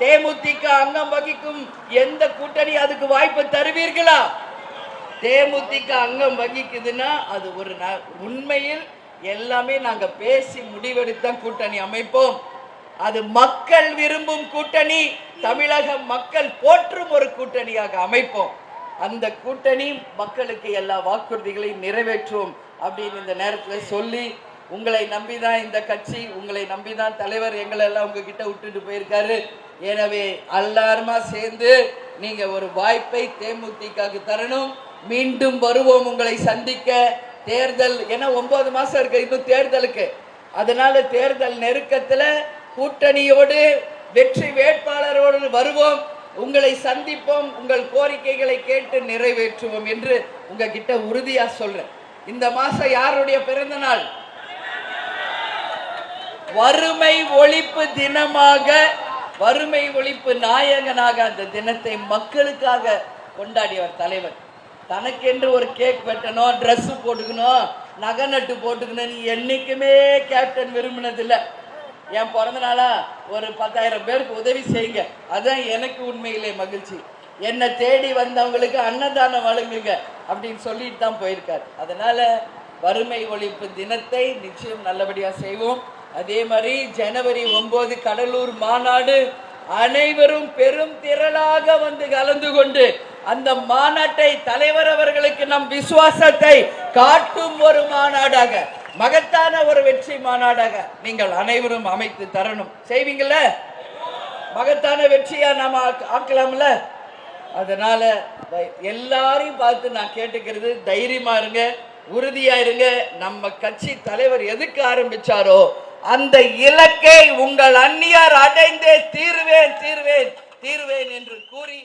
தேமுதிக அங்கம் வகிக்கும் எந்த கூட்டணி அதுக்கு வாய்ப்பு தருவீர்களா? தேமுதிக அங்கம் வகிக்குதுன்னா அது ஒரு உண்மையில் எல்லாமே நாங்க பேசி முடிவெடுத்தான் கூட்டணி அமைப்போம். அது மக்கள் விரும்பும் கூட்டணி, தமிழக மக்கள் போற்றும் ஒரு கூட்டணியாக அமைப்போம். அந்த கூட்டணி மக்களுக்கு எல்லா வாக்குறுதிகளையும் நிறைவேற்றுவோம் அப்படின்னு இந்த நேரத்தில் சொல்லி, உங்களை நம்பிதான் இந்த கட்சி, உங்களை நம்பிதான் தலைவர் எங்களை எல்லாம் உங்ககிட்ட விட்டுட்டு போயிருக்காரு. எனவே எல்லாருமா சேர்ந்து நீங்க ஒரு வாய்ப்பை தேமுதிகக்கு தரணும். மீண்டும் வருவோம் உங்களை சந்திக்க. தேர்தல் ஏன்னா 9 மாசம் இருக்கு இன்னும் தேர்தலுக்கு. அதனால தேர்தல் நெருக்கத்தில் கூட்டணியோடு வெற்றி வேட்பாளரோடு வருவோம், உங்களை சந்திப்போம், உங்கள் கோரிக்கைகளை கேட்டு நிறைவேற்றுவோம் என்று உங்ககிட்ட உறுதியா சொல்றேன். இந்த மாசம் யாருடைய பிறந்த நாள்? வறுமை ஒழிப்பு தினமாக, வறுமை ஒழிப்பு நாயகனாக அந்த தினத்தை மக்களுக்காக கொண்டாடியவர் தலைவர். தனக்கென்று ஒரு கேக் வெட்டணும், ட்ரெஸ் போட்டுக்கணும், நகை நட்டு போட்டுக்கணும் என்னைக்குமே கேப்டன் விரும்பினதில்லை. என் பிறந்த நாளா ஒரு 10,000 பேருக்கு உதவி செய்யுங்க, அதான் எனக்கு உண்மையிலே மகிழ்ச்சி. என்னை தேடி வந்தவங்களுக்கு அன்னதானம் வழங்குங்க அப்படின்னு சொல்லிட்டு தான் போயிருக்காரு. அதனால வறுமை ஒழிப்பு தினத்தை நிச்சயம் நல்லபடியா செய்வோம். அதே மாதிரி ஜனவரி 9 கடலூர் மாநாடு, அனைவரும் பெரும் திரளாக வந்து கலந்து கொண்டு அந்த மாநாட்டை தலைவர் அவர்களுக்கு நம் விசுவாசத்தை காட்டும் ஒரு மாநாடாக, மகத்தான ஒரு வெற்றி மாநாடாக நீங்கள் அனைவரும் அமைத்து தரணும். செய்வீங்கல்ல? மகத்தான வெற்றியா நாம ஆக்கலாம்ல? அதனால எல்லாரையும் பார்த்து நான் கேட்டுக்கிறது, தைரியமா இருங்க, உறுதியா இருங்க. நம்ம கட்சி தலைவர் எதுக்கு ஆரம்பிச்சாரோ அந்த இலக்கை உங்கள் அந்நியார் அடைந்தே தீர்வேன் தீர்வேன் தீர்வேன் என்று கூறி